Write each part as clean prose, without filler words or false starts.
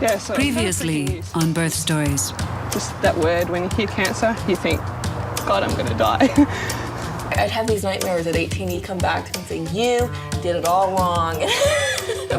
Yeah, so Previously on Birth Stories. just that word, when you hear cancer, you think, God, I'm going to die. I'd have these nightmares at 18. He'd come back to me saying, you did it all wrong.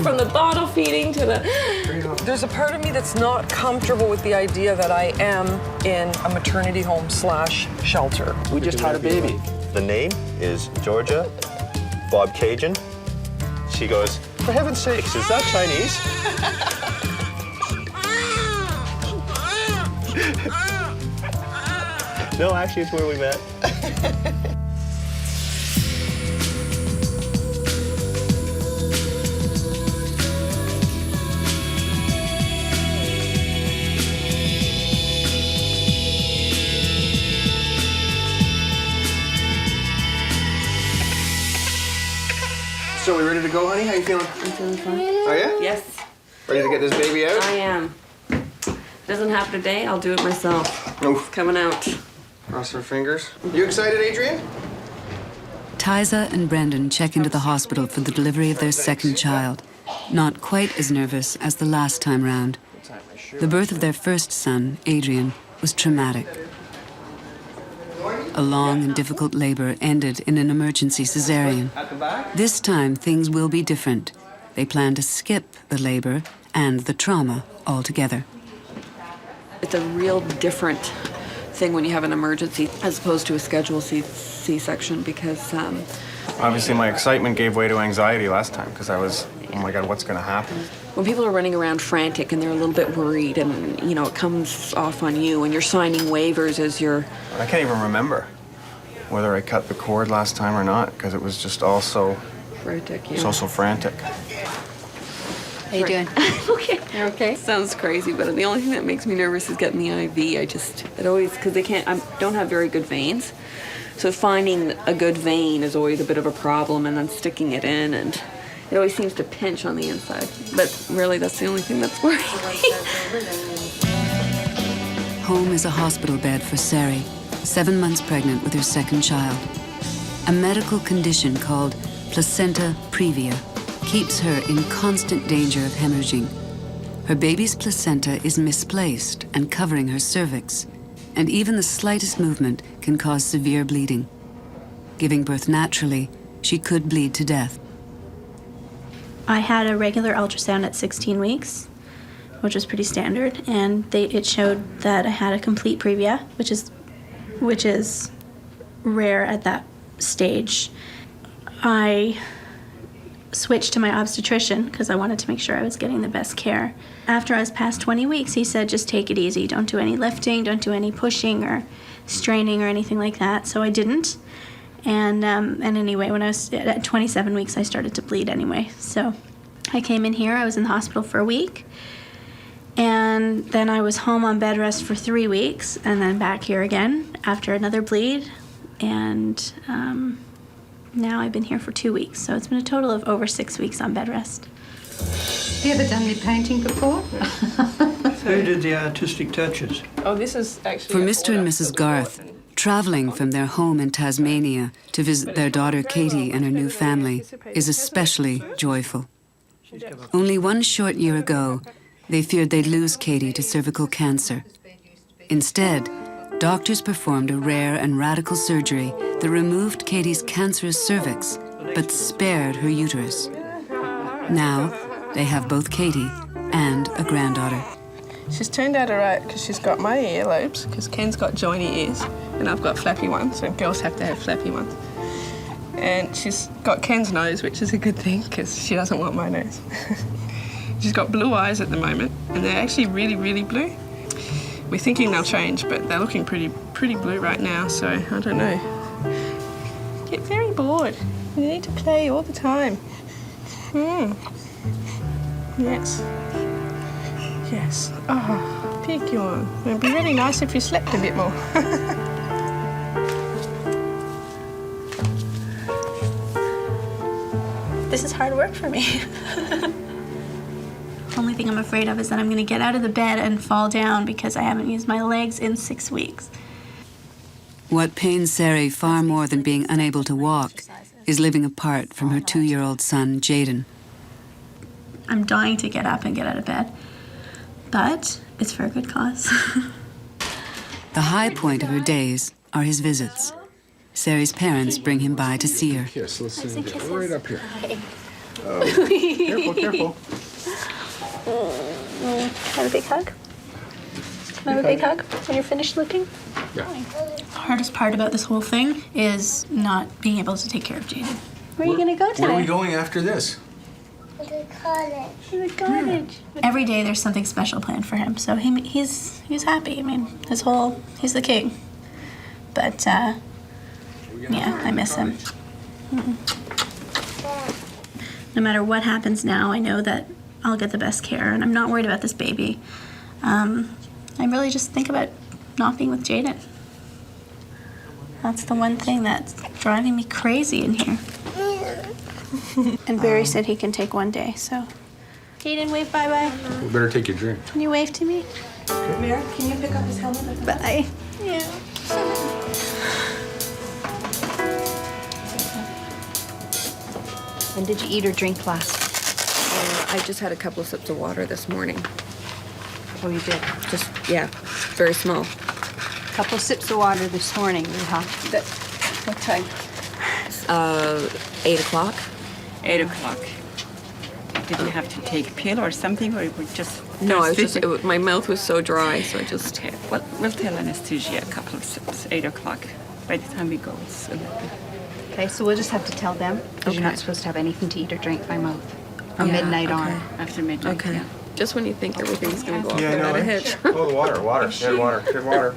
From the bottle feeding to the... There's a part of me that's not comfortable with the idea that I am in a maternity home / shelter. We just had a baby. The name is Georgia Bob Cajun. She goes, for heaven's sakes, is that Chinese? No, actually, it's where we met. So we ready to go, honey? How you feeling? I'm feeling fine. Oh, yeah? Yes, Ready to get this baby out? I am. Doesn't happen today, I'll do it myself. No. It's coming out. Cross our fingers. You excited, Adrian? Tyza and Brendan check into the hospital for the delivery of their second child. Not quite as nervous as the last time round. The birth of their first son, Adrian, was traumatic. A long and difficult labor ended in an emergency cesarean. At the back? This time, things will be different. They plan to skip the labor and the trauma altogether. It's a real different thing when you have an emergency as opposed to a scheduled C-section because Obviously, my excitement gave way to anxiety last time because I was, oh my God, what's going to happen? when people are running around frantic and they're a little bit worried and, you know, it comes off on you and you're signing waivers as you're... I can't even remember whether I cut the cord last time or not because it was just all so Frantic, yeah. so frantic. How you doing? Okay. You're okay? Sounds crazy, but the only thing that makes me nervous is getting the IV. It always, because they can't, I don't have very good veins. So finding a good vein is always a bit of a problem and then sticking it in and it always seems to pinch on the inside. But really, that's the only thing that's worrying me. Home is a hospital bed for Siri, 7 months pregnant with her second child. A medical condition called Placenta Previa keeps her in constant danger of hemorrhaging. Her baby's placenta is misplaced and covering her cervix, and even the slightest movement can cause severe bleeding. Giving birth naturally, she could bleed to death. I had a regular ultrasound at 16 weeks, which was pretty standard, and it showed that I had a complete previa, which is rare at that stage. I switched to my obstetrician because I wanted to make sure I was getting the best care. After I was past 20 weeks, he said, just take it easy. Don't do any lifting, don't do any pushing or straining or anything like that. So I didn't. And anyway, when I was at 27 weeks, I started to bleed anyway. So I came in here, I was in the hospital for a week. And then I was home on bed rest for 3 weeks and then back here again after another bleed. And now I've been here for 2 weeks. So it's been a total of over 6 weeks on bed rest. Have you ever done any painting before? Who did the artistic touches? Oh, this is actually... For Mr. and Mrs. Garth, traveling from their home in Tasmania to visit their daughter Katie and her new family is especially joyful. Only 1 short year ago, they feared they'd lose Katie to cervical cancer. Instead, doctors performed a rare and radical surgery that removed Katie's cancerous cervix, but spared her uterus. Now, they have both Katie and a granddaughter. She's turned out all right because she's got my earlobes, because Ken's got joiny ears and I've got flappy ones, so girls have to have flappy ones. And she's got Ken's nose, which is a good thing because she doesn't want my nose. She's got blue eyes at the moment and they're actually really, really blue. We're thinking they'll change, but they're looking pretty blue right now, so I don't know. Get very bored. You need to play all the time. Yes. Yes. Oh, pig yawn. It'd be really nice if you slept a bit more. This is hard work for me. Only thing I'm afraid of is that I'm going to get out of the bed and fall down because I haven't used my legs in 6 weeks. What pains Sari far more than being unable to walk is living apart from her 2-year-old son, Jaden. I'm dying to get up and get out of bed, but it's for a good cause. The high point of her days are his visits. Sari's parents bring him by to see her. Yes, listen, right up here. Careful, careful. Have a big hug? Have a big hug when you're finished looking? Yeah. The hardest part about this whole thing is not being able to take care of Jaden. Where are you going to go today? Where are we going after this? To the cottage. Every day there's something special planned for him, so he's happy. I mean, he's the king. But, yeah, I miss him. No matter what happens now, I know that I'll get the best care, and I'm not worried about this baby. I really just think about not being with Jaden. That's the one thing that's driving me crazy in here. And Barry said he can take one day, so. Jaden, wave bye-bye. We better take your drink. Can you wave to me? Mary, can you pick up his helmet? Bye. Yeah. And did you eat or drink last? I just had a couple of sips of water this morning. Oh, you did? Just, yeah, very small. A couple sips of water this morning, huh? What time? 8 o'clock. 8 o'clock. Did you have to take a pill or something, or it was just? No, I was just, my mouth was so dry, so I just. Okay. Well, we'll tell anesthesia a couple of sips. 8 o'clock. By the time we go, it's 11. Okay, so we'll just have to tell them because you're not supposed to have anything to eat or drink by mouth. From midnight on. After midnight. Okay. Yeah. Just when you think everything's gonna go off Yeah, without no, a hitch. Oh, the water. Good water. Good water.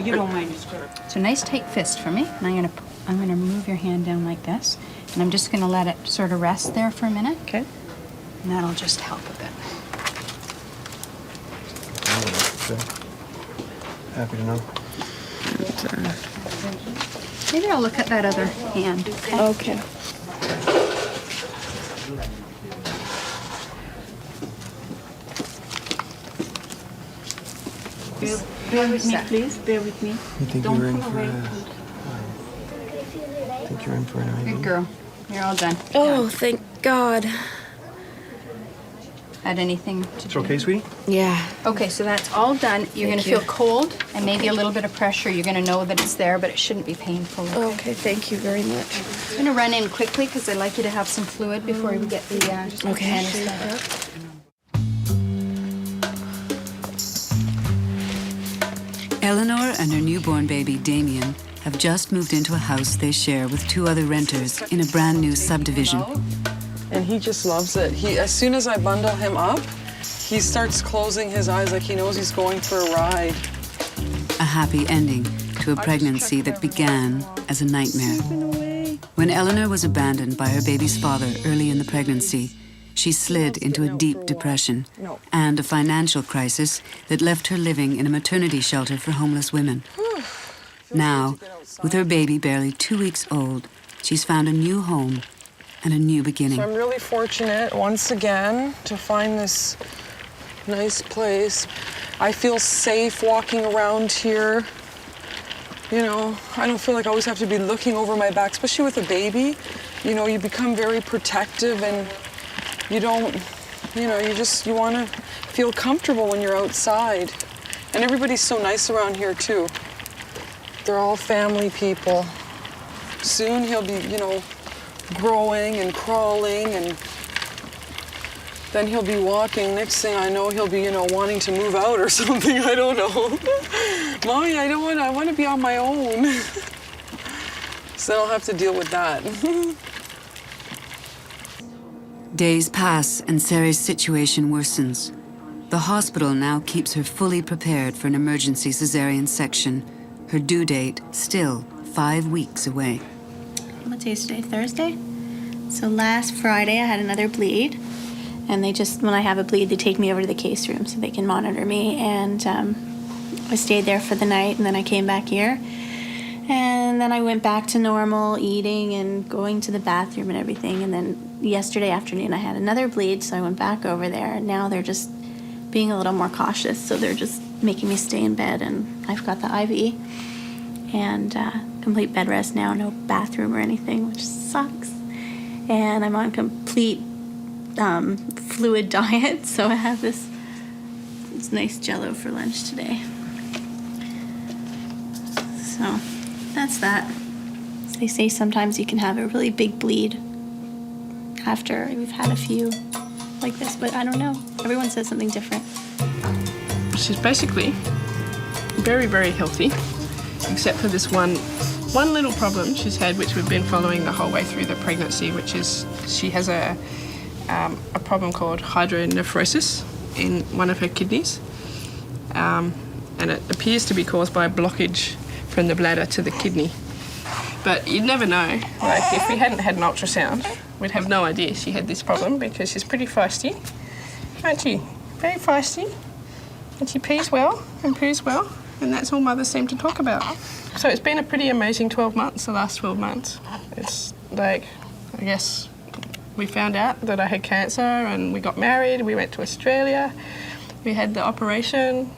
You don't mind just. So nice tight fist for me. And I'm gonna move your hand down like this, and I'm just gonna let it sort of rest there for a minute. Okay. And that'll just help a bit. Happy to know. Maybe I'll look at that other hand. Okay. Bear with me, please. Bear with me. You think Don't you're in pull for away. I think you're in for an IV. Good girl. You're all done. Oh, thank God. Had anything to It's do? okay, sweetie? Yeah. Okay, so that's all done. You're going to feel cold and maybe a little bit of pressure. You're going to know that it's there, but it shouldn't be painful. Okay, thank you very much. I'm going to run in quickly because I'd like you to have some fluid before we get the anesthetic. Eleanor and her newborn baby, Damien, have just moved into a house they share with 2 other renters in a brand new subdivision. And he just loves it. As soon as I bundle him up, he starts closing his eyes like he knows he's going for a ride. A happy ending to a pregnancy that began as a nightmare. When Eleanor was abandoned by her baby's father early in the pregnancy, she slid into a deep depression and a financial crisis that left her living in a maternity shelter for homeless women. Now, with her baby barely 2 weeks old, she's found a new home and a new beginning. So I'm really fortunate once again to find this nice place. I feel safe walking around here. You know, I don't feel like I always have to be looking over my back, especially with a baby. You know, you become very protective and you don't, you know, you want to feel comfortable when you're outside. And everybody's so nice around here too. They're all family people. Soon he'll be, you know, growing and crawling, and then he'll be walking. Next thing I know, he'll be, you know, wanting to move out or something. I don't know. Mommy, I want to be on my own. So I'll have to deal with that. Days pass and Sari's situation worsens. The hospital now keeps her fully prepared for an emergency cesarean section. Her due date still 5 weeks away. What day is today? Thursday? So last Friday I had another bleed. And they just, when I have a bleed, they take me over to the case room so they can monitor me. And I stayed there for the night, and then I came back here. And then I went back to normal, eating and going to the bathroom and everything. And then yesterday afternoon I had another bleed, so I went back over there. And now they're just being a little more cautious, so they're just making me stay in bed. And I've got the IV and complete bed rest now, no bathroom or anything, which sucks. And I'm on complete fluid diet, so I have this It's nice Jell-O for lunch today. So that's that. They say sometimes you can have a really big bleed after we've had a few like this, but I don't know. Everyone says something different. She's basically very, very healthy, except for this one little problem she's had, which we've been following the whole way through the pregnancy, which is she has a problem called hydronephrosis in one of her kidneys, and it appears to be caused by a blockage from the bladder to the kidney. But you'd never know. Like, if we hadn't had an ultrasound, we'd have no idea she had this problem, because she's pretty feisty, aren't she? Very feisty. And she pees well and poos well, and that's all mothers seem to talk about. So it's been a pretty amazing 12 months, the last 12 months. It's like, I guess we found out that I had cancer and we got married, we went to Australia, we had the operation,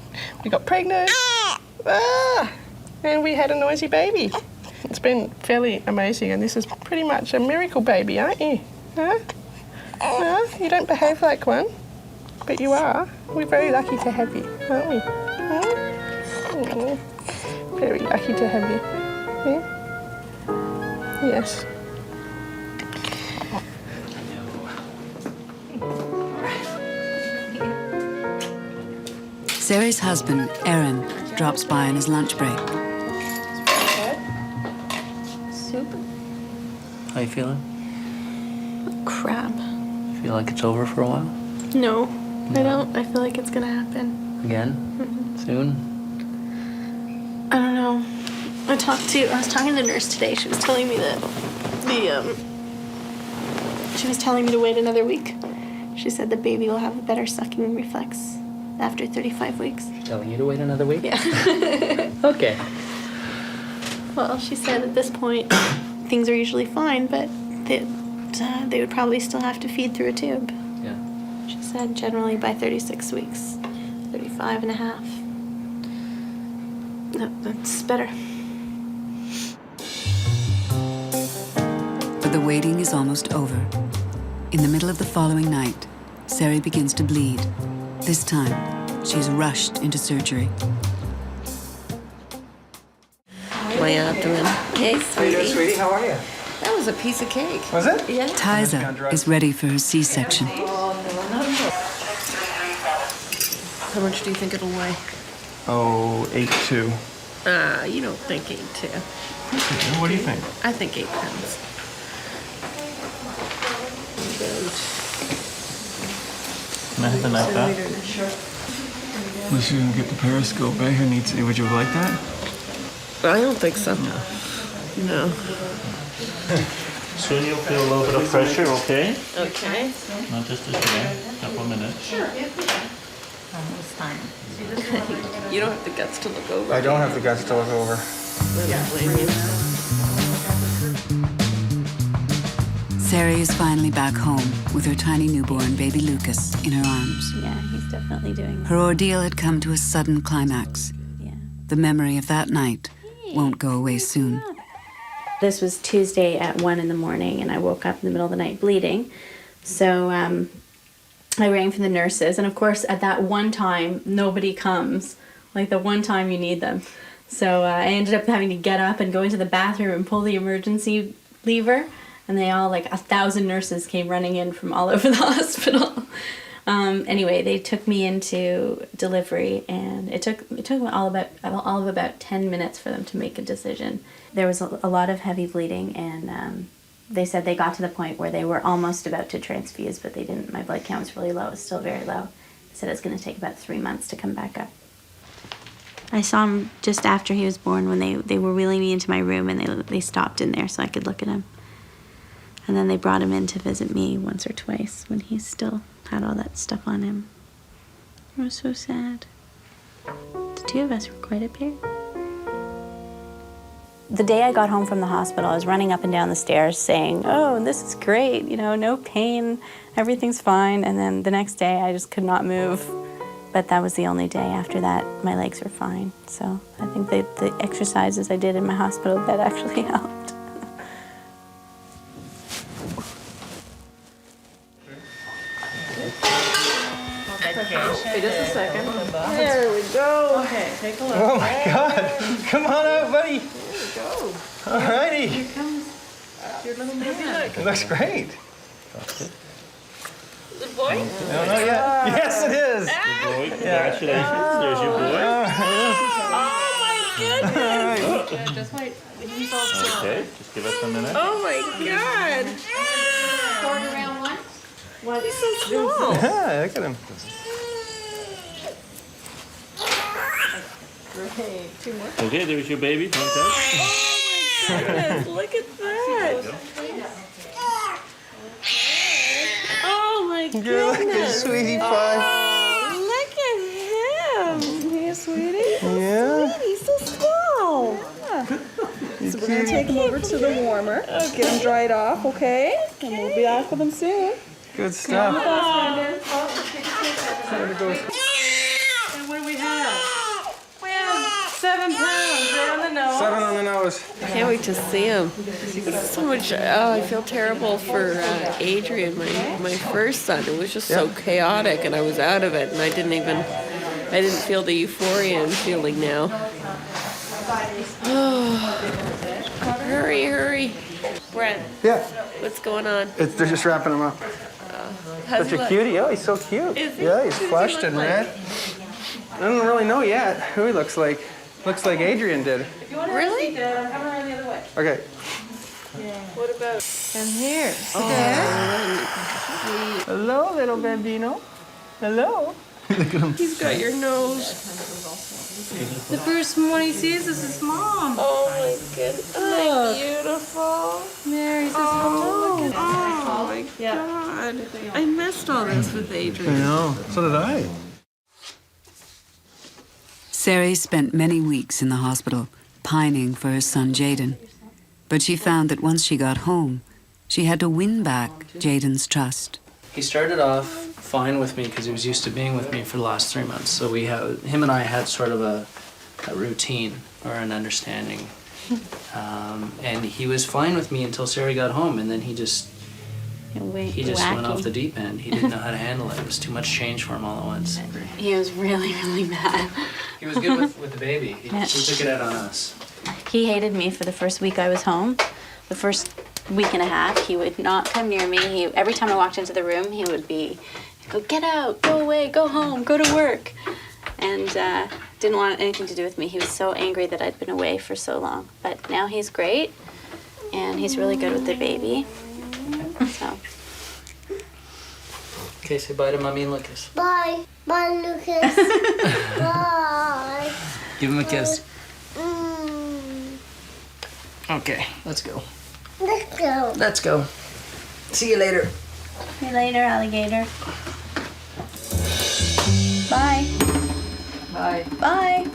we got pregnant, and we had a noisy baby. It's been fairly amazing, and this is pretty much a miracle baby, aren't you? Huh? Huh? You don't behave like one, but you are. We're very lucky to have you, aren't we? Huh? Oh, very lucky to have you. Yeah? Yes. Sari's husband, Aaron, drops by on his lunch break. Soup? How you feeling? Crap. Feel like it's over for a while? No, I don't. I feel like it's gonna happen. Again? Soon? I don't know. I was talking to the nurse today. She was telling me that she was telling me to wait another week. She said the baby will have a better sucking reflex after 35 weeks. Telling you to wait another week? Yeah. Okay. Well, she said at this point things are usually fine, but they would probably still have to feed through a tube. Yeah. She said generally by 36 weeks, 35 and a half. That's better. But the waiting is almost over. In the middle of the following night, Sari begins to bleed. This time, she's rushed into surgery. My abdomen. Hey, How you doing, sweetie? How are you? That was a piece of cake. Was it? Yeah. Tyza is ready for her C-section. How much do you think it'll weigh? Oh, 8'2". You don't think 8'2". What do you think? I think 8 pounds. Can I have the knife back? Wish you didn't get the periscope. Eh? Who needs it? Would you like that? I don't think so. No. Soon you'll feel a little bit of pressure, okay? Okay. Not just today, a couple of minutes. Sure. Almost time. You don't have the guts to look over. I don't have the guts to look over. I don't blame you. Sari is finally back home with her tiny newborn baby Lucas in her arms. Yeah, he's definitely doing Her ordeal had come to a sudden climax. Yeah. The memory of that night won't go away soon. This was Tuesday at 1 in the morning, and I woke up in the middle of the night bleeding. So I rang for the nurses, and of course, at that one time, nobody comes. Like the one time you need them. So I ended up having to get up and go into the bathroom and pull the emergency lever, and they all, like 1,000 nurses came running in from all over the hospital. Anyway, they took me into delivery, and it took all of about 10 minutes for them to make a decision. There was a lot of heavy bleeding, and they said they got to the point where they were almost about to transfuse, but they didn't. My blood count was really low. It was still very low. They said it's going to take about 3 months to come back up. I saw him just after he was born when they were wheeling me into my room, and they stopped in there so I could look at him. And then they brought him in to visit me once or twice when he still had all that stuff on him. It was so sad. The two of us were quite a pair. The day I got home from the hospital, I was running up and down the stairs saying, "Oh, this is great, no pain, everything's fine." And then the next day, I just could not move. But that was the only day. After that, my legs were fine. So I think the exercises I did in my hospital bed actually helped. It doesn't second. There we go. Okay, take a look. Oh my God! Come on out, buddy. There we go. All righty. Here comes your little baby. It looks great. Good boy? No, not yet. Yes, it is. Good boy. Congratulations. There's your boy. Oh my goodness. Just wait. Okay, just give us a minute. Oh my God. Forward around one. Why is he so small? Yeah, look at him. Great. Two more. Okay, there's your baby. Don't touch. Oh my goodness. Look at that. Oh my You're like a goodness. sweetie pie. Oh, look at him. Here, sweetie. Yeah. Sweetie, he's so small. So we're going to take him over to the warmer. Get him dried off, okay? And we'll be off with him soon. Good stuff. And what do we have? We have 7 pounds right on the nose. 7 on the nose. I can't wait to see him. So much. Oh, I feel terrible for Adrian, my first son. It was just so chaotic, and I was out of it, and I didn't feel the euphoria I'm feeling now. Oh, hurry. Brent, Yeah. what's going on? They're just wrapping him up. How's Such he a look? cutie. Oh, he's so cute. Is he? Yeah, he's Who does he flushed look and like? red. I don't really know yet who he looks like. Looks like Adrian did. If you want to Really? see Dad, I'm coming around the other way. Okay. What about? And here. Hello, little bambino. Hello. He's got your nose. The first one he sees is his mom. Oh my goodness. Oh, beautiful. Mary says hello. Oh my God. I missed all this with Adrian. know. So did I. Sari spent many weeks in the hospital, pining for her son Jaden. But she found that once she got home, she had to win back Jaden's trust. He started off fine with me because he was used to being with me for the last 3 months. So him and I had sort of a routine or an understanding. And he was fine with me until Sari got home, and then he just went off the deep end. He didn't know how to handle it. It was too much change for him all at once. He was really, really mad. He was good with the baby. He took it out on us. He hated me for the first week I was home. The first week and a half, he would not come near me. Every time I walked into the room, he would go, get out, go away, go home, go to work. And didn't want anything to do with me. He was so angry that I'd been away for so long. But now he's great, and he's really good with the baby. So. Okay, say bye to Mommy and Lucas. Bye. Bye, Lucas. Bye. Give him a kiss. Okay, let's go. Let's go. Let's go. See you later. See you later, alligator. Bye. Bye. Bye.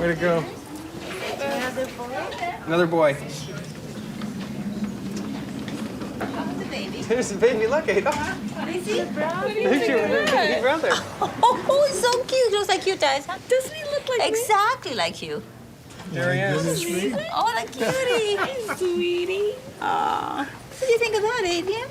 Way to go. Another boy. There's the baby. Look, Ada. Is he? There's your baby brother. Oh, he's so cute. Looks like you guys, huh? Doesn't he look like exactly like you? There he is. Oh, the cutie. Sweetie. Aw. What do you think of that, Adrian?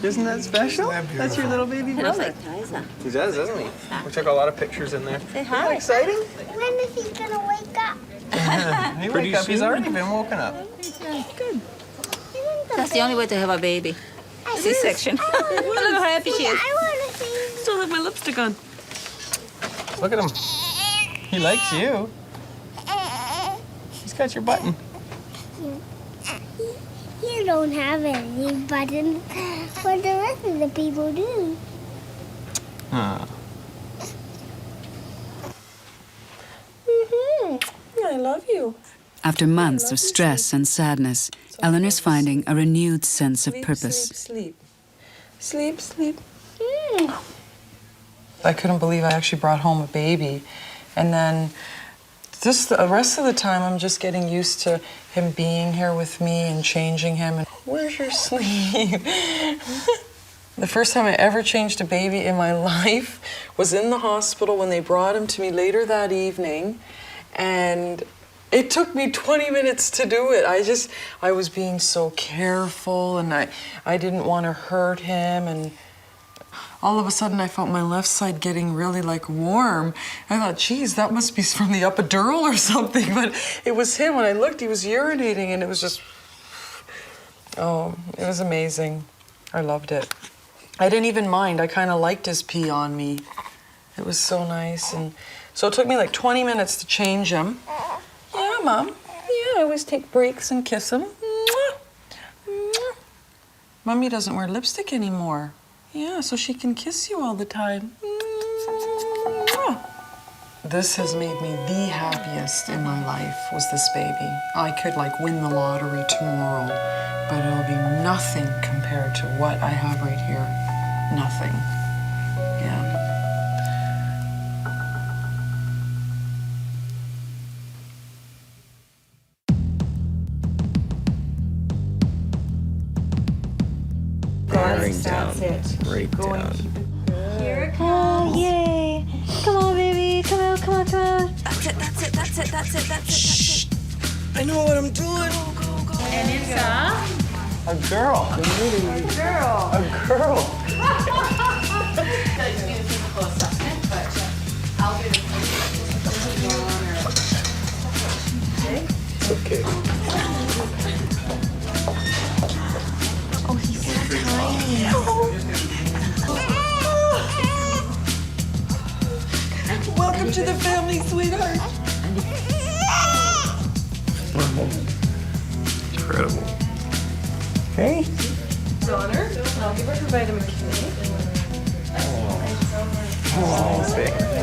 Isn't that special? That's your little baby He looks brother. like Tyson. He does, doesn't he? We took a lot of pictures in there. Say Isn't hi. that exciting? When is he gonna wake up? He wake up. He's already been woken up. Good. That's the only way to have a baby. C-section. Look how happy she is. I wanna see. Still have my lipstick on. Look at him. He likes you. He's got your button. You don't have any buttons, but the rest of the people do. Huh. I love you. After months of stress and sadness, Eleanor's finding a renewed sense of purpose. Sleep. Sleep, sleep. I couldn't believe I actually brought home a baby. And then just the rest of the time, I'm just getting used to him being here with me and changing him. And where's your sleep? The first time I ever changed a baby in my life was in the hospital when they brought him to me later that evening. And it took me 20 minutes to do it. I was being so careful, and I didn't want to hurt him. And all of a sudden I felt my left side getting really like warm. I thought, geez, that must be from the epidural or something, but it was him. When I looked, he was urinating, and it was just, oh, it was amazing. I loved it. I didn't even mind. I kind of liked his pee on me. It was so nice. And so it took me like 20 minutes to change him. Yeah, Mom. Yeah, I always take breaks and kiss him. Mwah. Mwah. Mommy doesn't wear lipstick anymore. Yeah, so she can kiss you all the time. Mwah. This has made me the happiest in my life, was this baby. I could like win the lottery tomorrow, but it'll be nothing compared to what I have right here. Nothing. Yeah. Bearing down, right down. Here it comes. Oh, yay. Come on, baby. Come on, come on, come on. That's it, that's it, that's it, that's it, that's it. Shh. I know what I'm doing. Go, go, go. And it's a girl. A girl. A girl. It's okay. Oh, he's so tiny. Welcome to the family, sweetheart. Incredible. Hey. Donor, I'll give her her vitamin K. Oh,